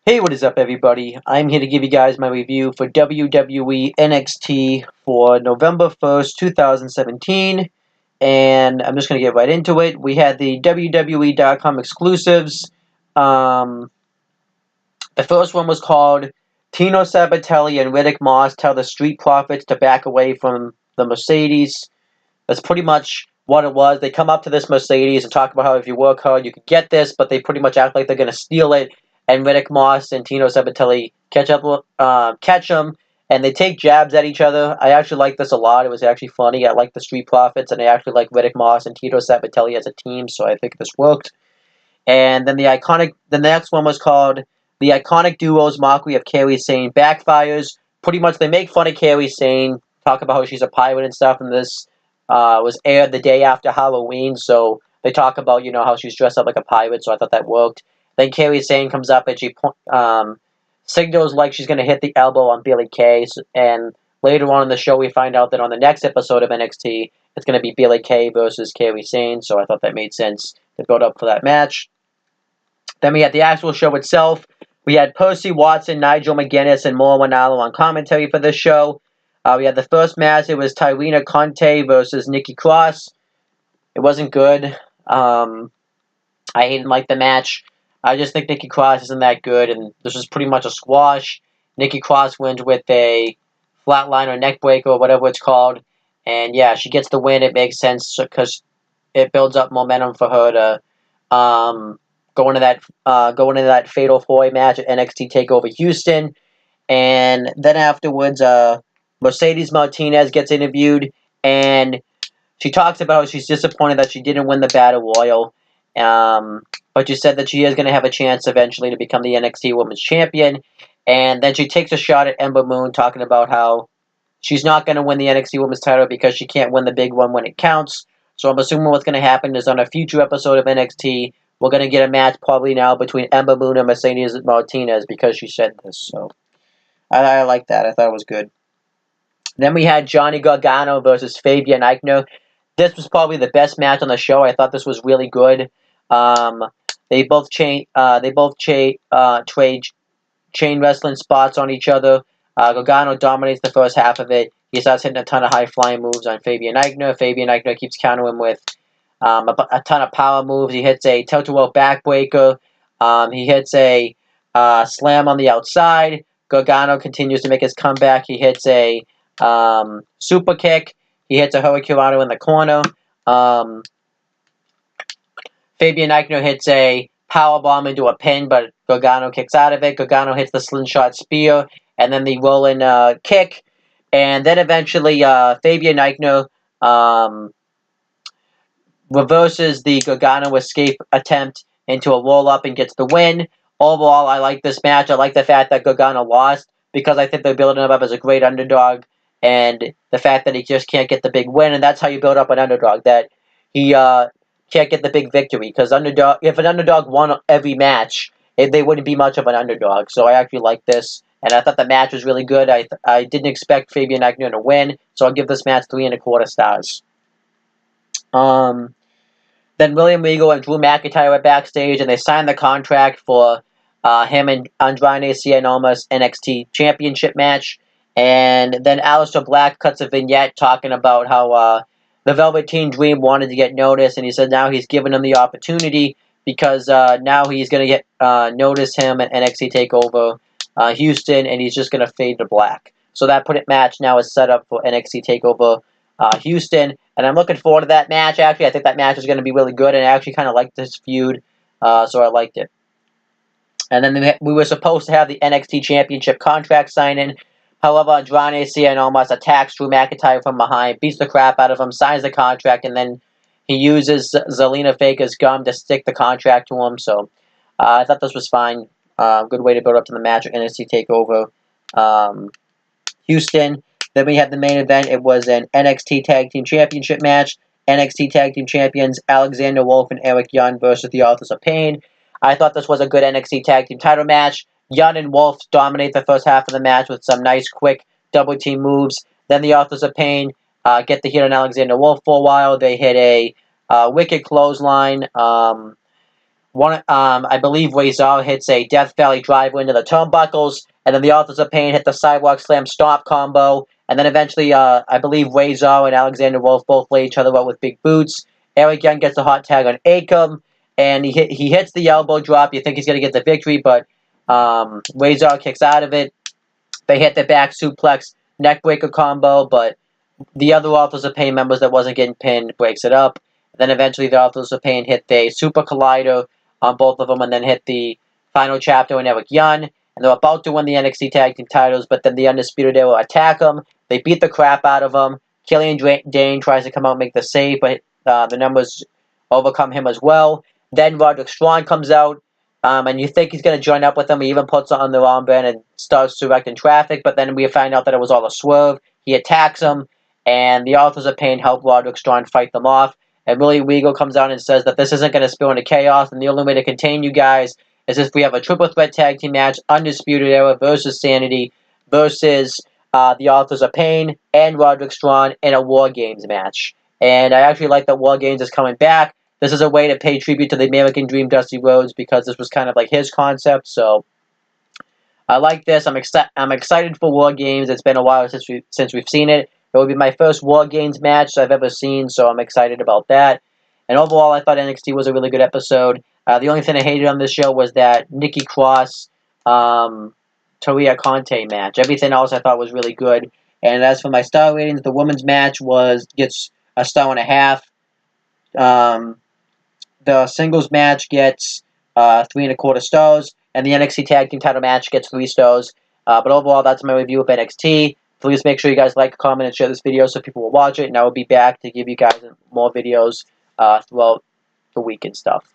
Hey, what is up, everybody? I'm here to give you guys my review for WWE NXT for November 1st, 2017. And I'm just going to get right into it. We had the WWE.com exclusives. The first one was called Tino Sabatelli and Riddick Moss tell the Street Profits to back away from the Mercedes. That's pretty much what it was. They come up to this Mercedes and talk about how if you work hard, you could get this, but they pretty much act like they're going to steal it. And Riddick Moss and Tino Sabatelli catch them, and they take jabs at each other. I actually like this a lot. It was actually funny. I like the Street Profits, and I actually like Riddick Moss and Tino Sabatelli as a team, so I think this worked. And then the next one was called The Iconic Duo's Mockery of Kairi Sane Backfires. Pretty much they make fun of Kairi Sane, talk about how she's a pirate and stuff, and this was aired the day after Halloween, so they talk about, how she's dressed up like a pirate, so I thought that worked. Then Kairi Sane comes up and she signals like she's going to hit the elbow on Billie Kay, and later on in the show we find out that on the next episode of NXT, it's going to be Billie Kay versus Kairi Sane, so I thought that made sense to build up for that match. Then we had the actual show itself. We had Percy Watson, Nigel McGuinness, and Mauro Ranallo on commentary for this show. We had the first match. It was Tyrina Conte versus Nikki Cross. It wasn't good. I didn't like the match. I just think Nikki Cross isn't that good, and this was pretty much a squash. Nikki Cross wins with a flatline or neck breaker or whatever it's called. And yeah, she gets the win. It makes sense because it builds up momentum for her to go into that Fatal 4-Way match at NXT TakeOver Houston. And then afterwards, Mercedes Martinez gets interviewed, and she talks about how she's disappointed that she didn't win the Battle Royal. But she said that she is going to have a chance eventually to become the NXT Women's Champion. And then she takes a shot at Ember Moon, talking about how she's not going to win the NXT Women's title because she can't win the big one when it counts. So I'm assuming what's going to happen is on a future episode of NXT, we're going to get a match probably now between Ember Moon and Mercedes Martinez because she said this. So I like that. I thought it was good. Then we had Johnny Gargano versus Fabian Aichner. This was probably the best match on the show. I thought this was really good. They both trade chain wrestling spots on each other. Gargano dominates the first half of it. He starts hitting a ton of high-flying moves on Fabian Aichner. Fabian Aichner keeps countering him with a ton of power moves. He hits a tilt-a-whirl backbreaker. He hits a slam on the outside. Gargano continues to make his comeback. He hits a super kick. He hits a hurricanrana in the corner. Fabian Aichner hits a powerbomb into a pin, but Gargano kicks out of it. Gargano hits the slingshot spear, and then the rolling kick. And then eventually Fabian Aichner reverses the Gargano escape attempt into a roll-up and gets the win. Overall, I like this match. I like the fact that Gargano lost because I think they're building him up as a great underdog, and the fact that he just can't get the big win, and that's how you build up an underdog, that he can't get the big victory, because if an underdog won every match, they wouldn't be much of an underdog. So I actually like this, and I thought the match was really good. I didn't expect Fabian Aichner to win, so I'll give this match 3.25 stars. Then William Regal and Drew McIntyre were backstage, and they signed the contract for him and Andrade Cien Almas NXT Championship match. And then Aleister Black cuts a vignette talking about how the Velveteen Dream wanted to get noticed, and he said now he's given him the opportunity because now he's going to get notice him at NXT TakeOver Houston, and he's just going to fade to black. So that match now is set up for NXT TakeOver Houston, and I'm looking forward to that match. Actually, I think that match is going to be really good, and I actually kind of like this feud, so I liked it. And then we were supposed to have the NXT Championship contract signing. However, Andrade Cien Almas attacks Drew McIntyre from behind, beats the crap out of him, signs the contract, and then he uses Zelina Vega's gum to stick the contract to him. So I thought this was fine. Good way to build up to the match at NXT TakeOver Houston. Then we had the main event. It was an NXT Tag Team Championship match. NXT Tag Team Champions Alexander Wolf and Eric Young versus the Authors of Pain. I thought this was a good NXT Tag Team title match. Young and Wolf dominate the first half of the match with some nice, quick double team moves. Then the Authors of Pain get the hit on Alexander Wolf for a while. They hit a wicked clothesline. I believe Razor hits a Death Valley driver into the turnbuckles, and then the Authors of Pain hit the Sidewalk Slam Stomp combo, and then eventually, I believe Razor and Alexander Wolf both lay each other out with big boots. Eric Young gets a hot tag on Akam, and he hits the elbow drop. You think he's going to get the victory, but Razor kicks out of it. They hit the back suplex neckbreaker combo, but the other Authors of Pain members that wasn't getting pinned breaks it up. Then eventually the Authors of Pain hit the Super Collider on both of them, and then hit the final chapter on Eric Young. And they're about to win the NXT Tag Team titles, but then the Undisputed Era attack them. They beat the crap out of them. Killian Dane tries to come out and make the save, but the numbers overcome him as well. Then Roderick Strong comes out, and you think he's going to join up with them. He even puts on the armband and starts directing traffic, but then we find out that it was all a swerve. He attacks him, and the Authors of Pain help Roderick Strong fight them off. And Willie Regal comes out and says that this isn't going to spill into chaos, and the only way to contain you guys is if we have a triple threat tag team match, Undisputed Era versus Sanity versus the Authors of Pain and Roderick Strong in a War Games match. And I actually like that War Games is coming back. This is a way to pay tribute to the American Dream, Dusty Rhodes, because this was kind of like his concept. So I like this. I'm excited for War Games. It's been a while since we've seen it. It will be my first War Games match I've ever seen, so I'm excited about that. And overall, I thought NXT was a really good episode. The only thing I hated on this show was that Nikki Cross, Taria Conte match. Everything else I thought was really good. And as for my star ratings, the women's match gets a star and a half. The singles match gets 3.25 stars, and the NXT Tag Team title match gets 3 stars. But overall, that's my review of NXT. Please make sure you guys like, comment, and share this video so people will watch it, and I will be back to give you guys more videos throughout the week and stuff.